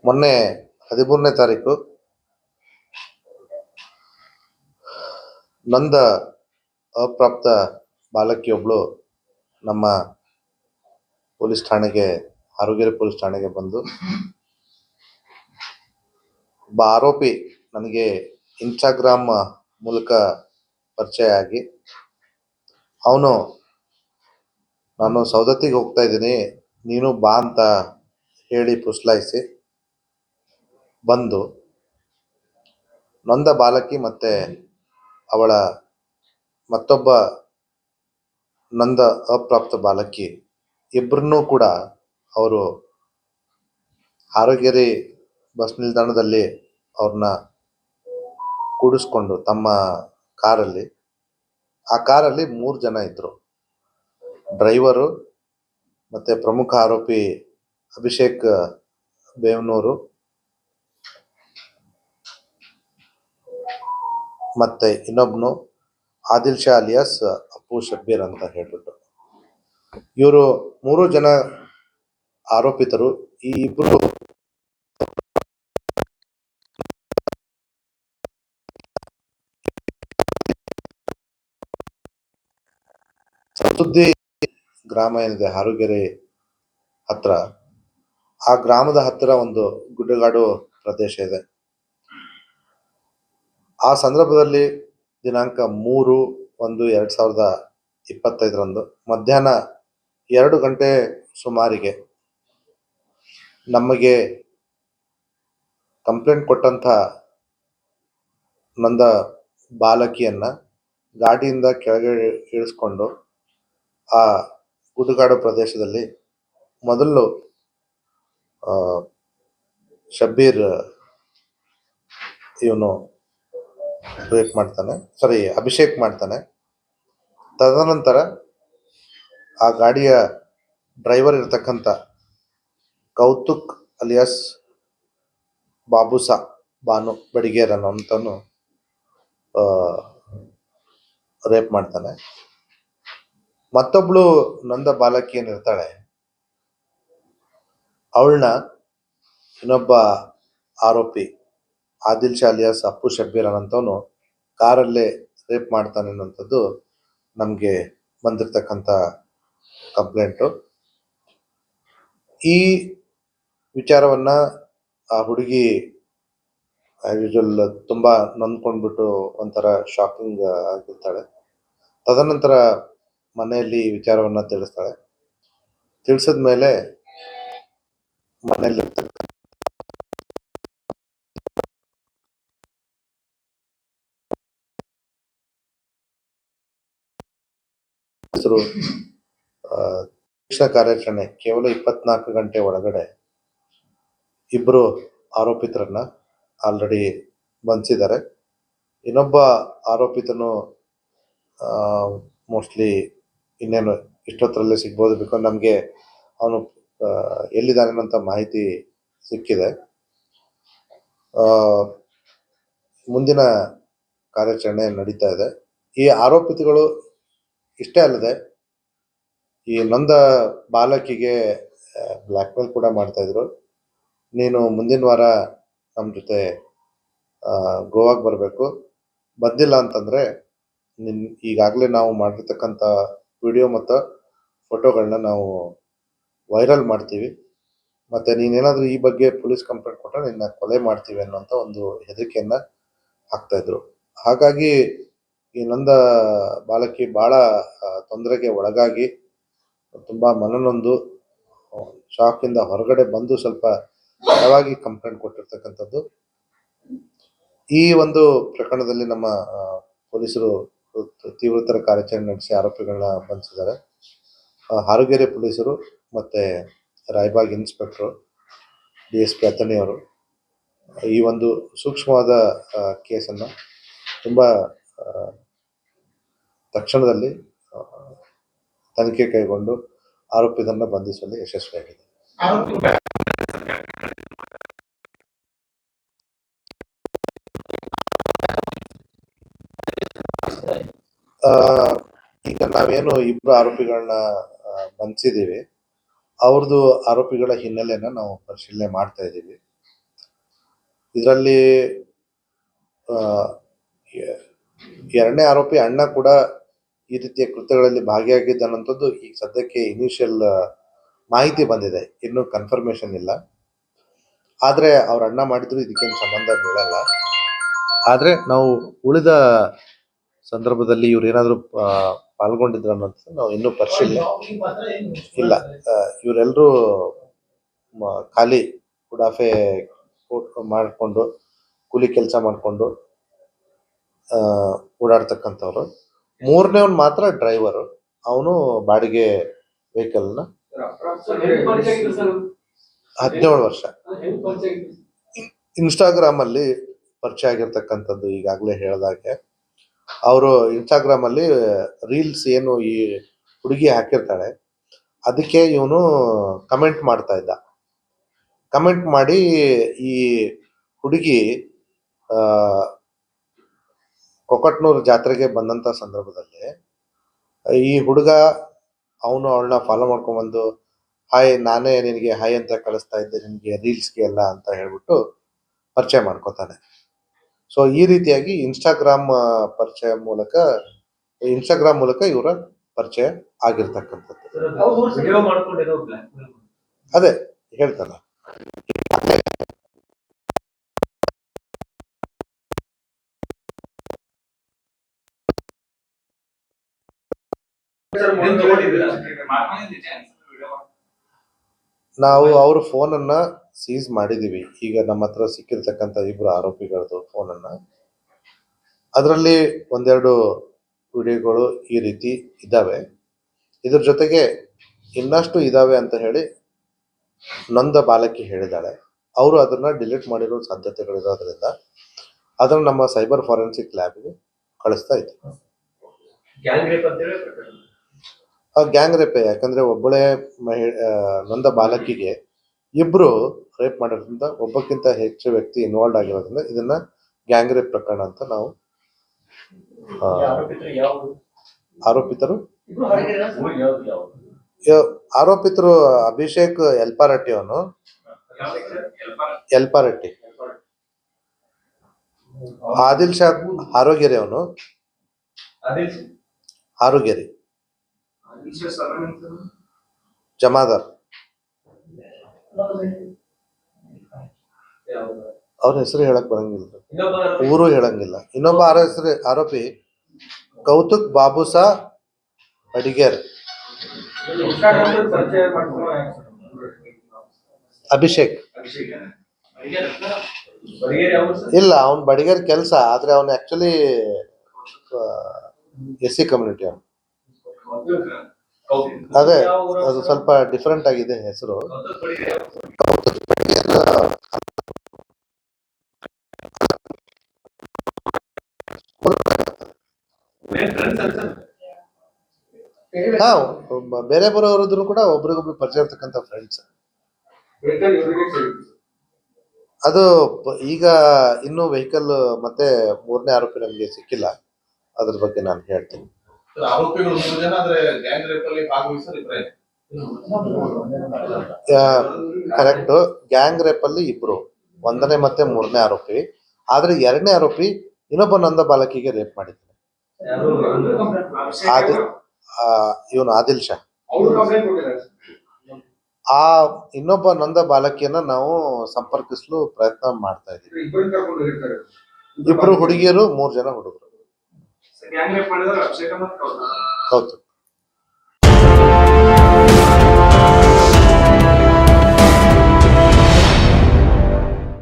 ಮೊನ್ನೆ 13ನೇ ತಾರೀಕು ನೊಂದ ಅಪ್ರಾಪ್ತ ಬಾಲಕಿಯೊಬ್ಬಳು ನಮ್ಮ ಪೊಲೀಸ್ ಠಾಣೆಗೆ ಹಾರೋಗೇರಿ ಪೊಲೀಸ್ ಠಾಣೆಗೆ ಬಂದು ಒಬ್ಬ ಆರೋಪಿ ನನಗೆ ಇನ್ಸ್ಟಾಗ್ರಾಮ್ ಮೂಲಕ ಪರಿಚಯ ಆಗಿ ಅವನು ನಾನು ಸೌದತ್ತಿಗೆ ಹೋಗ್ತಾ ಇದ್ದೀನಿ ನೀನು ಬಾ ಅಂತ ಹೇಳಿ ಪುಸ್ಲಾಯಿಸಿ ಬಂದು ನೊಂದ ಬಾಲಕಿ ಮತ್ತೆ ಅವಳ ಮತ್ತೊಬ್ಬ ನೊಂದ ಅಪ್ರಾಪ್ತ ಬಾಲಕಿ ಇಬ್ಬರನ್ನೂ ಕೂಡ ಅವರು ಹಾರೋಗೇರಿ ಬಸ್ ನಿಲ್ದಾಣದಲ್ಲಿ ಅವ್ರನ್ನ ಕೂಡಿಸ್ಕೊಂಡು ತಮ್ಮ ಕಾರಲ್ಲಿ, ಆ ಕಾರಲ್ಲಿ 3 ಜನ ಇದ್ರು. ಡ್ರೈವರು ಮತ್ತೆ ಪ್ರಮುಖ ಆರೋಪಿ ಅಭಿಷೇಕ್ ಬೇವನೂರು ಮತ್ತೆ ಇನ್ನೊಬ್ನು ಆದಿಲ್ ಶಾ ಅಲಿಯಾಸ್ ಅಪ್ಪು ಶಬ್ಬೀರ್ ಅಂತ ಹೇಳ್ಬಿಟ್ಟು ಇವರು 3 ಜನ ಆರೋಪಿತರು. ಈ ಇಬ್ರು ಸುದ್ದಿ ಗ್ರಾಮ ಏನಿದೆ ಹಾರೋಗೇರಿ ಹತ್ರ, ಆ ಗ್ರಾಮದ ಹತ್ತಿರ ಒಂದು ಗುಡ್ಡಗಾಡು ಪ್ರದೇಶ ಇದೆ. ಆ ಸಂದರ್ಭದಲ್ಲಿ ದಿನಾಂಕ 3/1/2025 ಮಧ್ಯಾಹ್ನ 2 ಗಂಟೆ ಸುಮಾರಿಗೆ ನಮಗೆ ಕಂಪ್ಲೇಂಟ್ ಕೊಟ್ಟಂಥ ನೊಂದ ಬಾಲಕಿಯನ್ನ ಗಾಡಿಯಿಂದ ಕೆಳಗೆ ಇಳಿಸ್ಕೊಂಡು ಆ ಗುಡ್ಡಗಾಡು ಪ್ರದೇಶದಲ್ಲಿ ಮೊದಲು ಶಬ್ಬೀರ್ ಇವನು ರೇಪ್ ಮಾಡ್ತಾನೆ, ಅಭಿಷೇಕ್ ಮಾಡ್ತಾನೆ. ತದನಂತರ ಆ ಗಾಡಿಯ ಡ್ರೈವರ್ ಇರ್ತಕ್ಕಂಥ ಕೌತುಕ್ ಅಲಿಯಾಸ್ ಬಾಬುಸಾ ಬಾನು ಬಡಿಗೇರ್ ಅನ್ನೋಂಥವನು ರೇಪ್ ಮಾಡ್ತಾನೆ. ಮತ್ತೊಬ್ಳು ನೊಂದ ಬಾಲಕಿ ಏನಿರ್ತಾಳೆ ಅವಳನ್ನ ಇನ್ನೊಬ್ಬ ಆರೋಪಿ ಆದಿಲ್ ಶಾ ಅಲಿಯಾಸ್ ಅಪ್ಪು ಶಬ್ಬೀರ್ ಅನ್ನೋಂಥವನು ಕಾರಲ್ಲೇ ರೇಪ್ ಮಾಡ್ತಾನೆ ಅನ್ನೋಂಥದ್ದು ನಮಗೆ ಬಂದಿರತಕ್ಕಂಥ ಕಂಪ್ಲೇಂಟು. ಈ ವಿಚಾರವನ್ನ ಆ ಹುಡುಗಿ ಆಸ್ ಯೂಶುವಲ್ ತುಂಬ ನೊಂದ್ಕೊಂಡ್ಬಿಟ್ಟು ಒಂಥರ ಶಾಕಿಂಗ್ ಆಗಿರ್ತಾಳೆ. ತದನಂತರ ಮನೆಯಲ್ಲಿ ವಿಚಾರವನ್ನ ತಿಳಿಸ್ತಾಳೆ. ತಿಳಿಸಿದ ಮೇಲೆ ಮನೆಯಲ್ಲಿ ಕಾರ್ಯಾಚರಣೆ ಕೇವಲ 24 ಗಂಟೆ ಒಳಗಡೆ ಇಬ್ಬರು ಆರೋಪಿತರನ್ನ ಆಲ್ರೆಡಿ ಬಂಧಿಸಿದ್ದಾರೆ. ಇನ್ನೊಬ್ಬ ಆರೋಪಿತನು ಮೋಸ್ಟ್ಲಿ ಇನ್ನೇನು ಇಷ್ಟೊತ್ತರಲ್ಲೇ ಸಿಗ್ಬೋದು. ಬಿಕಾಸ್ ನಮಗೆ ಅವನು ಎಲ್ಲಿದ್ದಾನೆ ಅಂತ ಮಾಹಿತಿ ಸಿಕ್ಕಿದೆ. ಮುಂದಿನ ಕಾರ್ಯಾಚರಣೆ ನಡೀತಾ ಇದೆ. ಈ ಆರೋಪಿತಗಳು ಇಷ್ಟೇ ಅಲ್ಲದೆ ಈ ನೊಂದ ಬಾಲಕಿಗೆ ಬ್ಲ್ಯಾಕ್ ಮೇಲ್ ಕೂಡ ಮಾಡ್ತಾ ಇದ್ರು. ನೀನು ಮುಂದಿನ ವಾರ ನಮ್ಮ ಜೊತೆ ಗೋವಾಗೆ ಬರಬೇಕು, ಬಂದಿಲ್ಲ ಅಂತಂದರೆ ಈಗಾಗಲೇ ನಾವು ಮಾಡಿರ್ತಕ್ಕಂಥ ವಿಡಿಯೋ ಮತ್ತು ಫೋಟೋಗಳನ್ನ ನಾವು ವೈರಲ್ ಮಾಡ್ತೀವಿ, ಮತ್ತು ನೀನೇನಾದರೂ ಈ ಬಗ್ಗೆ ಪೊಲೀಸ್ ಕಂಪ್ಲೇಂಟ್ ಕೊಟ್ಟರೆ ನಿನ್ನ ಕೊಲೆ ಮಾಡ್ತೀವಿ ಅನ್ನೋಂಥ ಒಂದು ಹೆದರಿಕೆಯನ್ನು ಹಾಕ್ತಾಯಿದ್ರು. ಹಾಗಾಗಿ ಈ ನೊಂದ ಬಾಲಕಿ ಭಾಳ ತೊಂದರೆಗೆ ಒಳಗಾಗಿ ತುಂಬ ಮನನೊಂದು ಶಾಕಿಂದ ಹೊರಗಡೆ ಬಂದು ಸ್ವಲ್ಪ ತಡವಾಗಿ ಕಂಪ್ಲೇಂಟ್ ಕೊಟ್ಟಿರ್ತಕ್ಕಂಥದ್ದು. ಈ ಒಂದು ಪ್ರಕರಣದಲ್ಲಿ ನಮ್ಮ ಪೊಲೀಸರು ತೀವ್ರತರ ಕಾರ್ಯಾಚರಣೆ ನಡೆಸಿ ಆರೋಪಿಗಳನ್ನ ಬಂಧಿಸಿದ್ದಾರೆ. ಹಾರೋಗೇರಿ ಪೊಲೀಸರು ಮತ್ತು ರಾಯಬಾಗ್ ಇನ್ಸ್ಪೆಕ್ಟ್ರು DSP ಅತಣಿಯವರು ಈ ಒಂದು ಸೂಕ್ಷ್ಮವಾದ ಕೇಸನ್ನು ತುಂಬ ತಕ್ಷಣದಲ್ಲಿ ತನಿಖೆ ಕೈಗೊಂಡು ಆರೋಪಿತರನ್ನ ಬಂಧಿಸುವಲ್ಲಿ ಯಶಸ್ವಿಯಾಗಿದೆ. ಈಗ ನಾವೇನು ಇಬ್ಬರು ಆರೋಪಿಗಳನ್ನ ಬಂಧಿಸಿದ್ದೀವಿ, ಅವ್ರದ್ದು ಆರೋಪಿಗಳ ಹಿನ್ನೆಲೆನ ನಾವು ಪರಿಶೀಲನೆ ಮಾಡ್ತಾ ಇದ್ದೀವಿ. ಇದರಲ್ಲಿ ಎರಡನೇ ಆರೋಪಿ ಅಣ್ಣ ಕೂಡ ಈ ರೀತಿಯ ಕೃತ್ಯಗಳಲ್ಲಿ ಭಾಗಿಯಾಗಿದ್ದಾನಂಥದ್ದು ಈಗ ಸದ್ಯಕ್ಕೆ ಇನಿಷಿಯಲ್ ಮಾಹಿತಿ ಬಂದಿದೆ, ಇನ್ನೂ ಕನ್ಫರ್ಮೇಶನ್ ಇಲ್ಲ. ಆದರೆ ಅವ್ರ ಅಣ್ಣ ಮಾಡಿದ್ರು ಇದಕ್ಕೇನು ಸಂಬಂಧ ಬೀಳಲ್ಲ. ಆದರೆ ನಾವು ಉಳಿದ ಸಂದರ್ಭದಲ್ಲಿ ಇವ್ರು ಏನಾದರೂ ಪಾಲ್ಗೊಂಡಿದ್ರು ಅನ್ನೋದು ನಾವು ಇನ್ನೂ ಪರಿಶೀಲನೆ ಇಲ್ಲ. ಇವರೆಲ್ಲರೂ ಖಾಲಿ ಉಡಾಫೆ ಮಾಡಿಕೊಂಡು ಕೂಲಿ ಕೆಲಸ ಮಾಡಿಕೊಂಡು ಓಡಾಡ್ತಕ್ಕಂಥವ್ರು. ಮೂರನೇವನ್ ಮಾತ್ರ ಡ್ರೈವರು, ಅವನು ಬಾಡಿಗೆ ವೆಹಿಕಲ್ನ 17 ವರ್ಷ ಇನ್ಸ್ಟಾಗ್ರಾಮ್ ಅಲ್ಲಿ ಪರಿಚಯ ಆಗಿರ್ತಕ್ಕಂಥದ್ದು. ಈಗಾಗಲೇ ಹೇಳ್ದಾಗೆ ಅವರು ಇನ್ಸ್ಟಾಗ್ರಾಮ್ ಅಲ್ಲಿ ರೀಲ್ಸ್ ಏನು ಈ ಹುಡುಗಿ ಹಾಕಿರ್ತಾಳೆ ಅದಕ್ಕೆ ಇವನು ಕಮೆಂಟ್ ಮಾಡ್ತಾ ಇದ್ದ. ಕಮೆಂಟ್ ಮಾಡಿ ಈ ಹುಡುಗಿ ಕೊಕಟ್ನೂರು ಜಾತ್ರೆಗೆ ಬಂದಂತ ಸಂದರ್ಭದಲ್ಲಿ ಈ ಹುಡುಗ ಅವನು ಅವಳನ್ನ ಫಾಲೋ ಮಾಡ್ಕೊಂಡ್ಬಂದು ಹಾಯ್ ನಾನೇ ನಿನಗೆ ಹಾಯ್ ಅಂತ ಕಳಿಸ್ತಾ ಇದ್ದೆ ನಿನಗೆ ರೀಲ್ಸ್ಗೆ ಎಲ್ಲ ಅಂತ ಹೇಳ್ಬಿಟ್ಟು ಪರಿಚಯ ಮಾಡ್ಕೋತಾನೆ. ಸೊ ಈ ರೀತಿಯಾಗಿ ಇನ್ಸ್ಟಾಗ್ರಾಮ್ ಮೂಲಕ ಇವರ ಪರಿಚಯ ಆಗಿರ್ತಕ್ಕಂಥದ್ದು. ಅದೇ ಹೇಳ್ತಾನೆ. ನಾವು ಅವ್ರ ಫೋನನ್ನ ಸೀಸ್ ಮಾಡಿದೀವಿ. ಈಗ ನಮ್ಮ ಹತ್ರ ಸಿಕ್ಕಿರ್ತಕ್ಕಂಥ ಇಬ್ರು ಆರೋಪಿಗಳದ್ದು ಫೋನನ್ನ, ಅದರಲ್ಲಿ ಒಂದೆರಡು ವಿಡಿಯೋಗಳು ಈ ರೀತಿ ಇದ್ದಾವೆ. ಇದ್ರ ಜೊತೆಗೆ ಇನ್ನಷ್ಟು ಇದಾವೆ ಅಂತ ಹೇಳಿ ನೊಂದ ಬಾಲಕಿ ಹೇಳಿದಾಳೆ. ಅವರು ಅದನ್ನ ಡಿಲೀಟ್ ಮಾಡಿರೋ ಸಾಧ್ಯತೆಗಳಿರೋದ್ರಿಂದ ಅದನ್ನ ನಮ್ಮ ಸೈಬರ್ ಫಾರೆನ್ಸಿಕ್ ಲ್ಯಾಬ್ಗೆ ಕಳಿಸ್ತಾ ಇದ್ದೀವಿ. ಗ್ಯಾಂಗ್ ರೇಪೆ, ಯಾಕಂದ್ರೆ ಒಬ್ಬಳೇ ನೊಂದ ಬಾಲಕಿಗೆ ಇಬ್ರು ರೇಪ್ ಮಾಡೋದ್ರಿಂದ ಒಬ್ಬಕ್ಕಿಂತ ಹೆಚ್ಚು ವ್ಯಕ್ತಿ ಇನ್ವಾಲ್ವ್ ಆಗಿರೋದ್ರಿಂದ ಇದನ್ನ ಗ್ಯಾಂಗ್ ರೇಪ್ ಪ್ರಕರಣ ಅಂತ ನಾವು ಆರೋಪಿತರು ಅಭಿಷೇಕ್ ಎಲ್ಪಾರಟ್ಟಿ, ಅವನು ಎಲ್ಪಾರಟ್ಟಿ, ಆದಿಲ್ ಶಾ ಹಾರೋಗೆರೆ, ಅವನು ಹಾರುಗೆರೆ ಜಮಾದಾರ್, ಅವ್ರ ಹೆಸರು ಹೇಳಕ್ ಬರಂಗಿಲ್ಲ, ಊರು ಹೇಳಂಗಿಲ್ಲ. ಇನ್ನೊಬ್ಬ ಆರೋಪಿ ಕೌತುಕ್ ಬಾಬುಸಾ ಅಡಿಗೇರ್, ಅಭಿಷೇಕ್ ಇಲ್ಲ, ಅವನ್ ಬಡಿಗೇರ್ ಕೆಲಸ, ಆದ್ರೆ ಅವನ್ ಆಕ್ಚುಲಿ SC ಕಮ್ಯುನಿಟಿ. ಅವನು ಅದೇ ಅದು ಸ್ವಲ್ಪ ಡಿಫರೆಂಟ್ ಆಗಿದೆ ಹೆಸರು. ಹಾ, ಬೇರೆ ಬರೋರಿದ್ರು ಕೂಡ ಒಬ್ರಿಗೊಬ್ರು ಪರಿಚಯ ಇರ್ತಕ್ಕಂಥ ಫ್ರೆಂಡ್ಸ್. ಅದು ಈಗ ಇನ್ನು ವೆಹಿಕಲ್ ಮತ್ತೆ ಮೂರನೇ ಆರೋಪಿ ನಮಗೆ ಸಿಕ್ಕಿಲ್ಲ, ಅದ್ರ ಬಗ್ಗೆ ನಾನು ಹೇಳ್ತೀನಿ. ಕರೆಕ್ಟ್, ಗ್ಯಾಂಗ್ ರೇಪ್ ಅಲ್ಲಿ ಇಬ್ರು, ಒಂದನೇ ಮತ್ತೆ ಮೂರನೇ ಆರೋಪಿ. ಆದ್ರೆ ಎರಡನೇ ಆರೋಪಿ ಇನ್ನೊಬ್ಬ ನೊಂದ ಬಾಲಕಿಗೆ ರೇಪ್ ಮಾಡಿದ್ದಾನೆ, ಇವನು ಆದಿಲ್ ಶಾ. ಆ ಇನ್ನೊಬ್ಬ ನೊಂದ ಬಾಲಕಿಯನ್ನ ನಾವು ಸಂಪರ್ಕಿಸಲು ಪ್ರಯತ್ನ ಮಾಡ್ತಾ ಇದ್ದೀವಿ. ಇಬ್ರು ಹುಡುಗಿಯರು, 3 ಜನ ಹುಡುಗರು. ಹೌದು.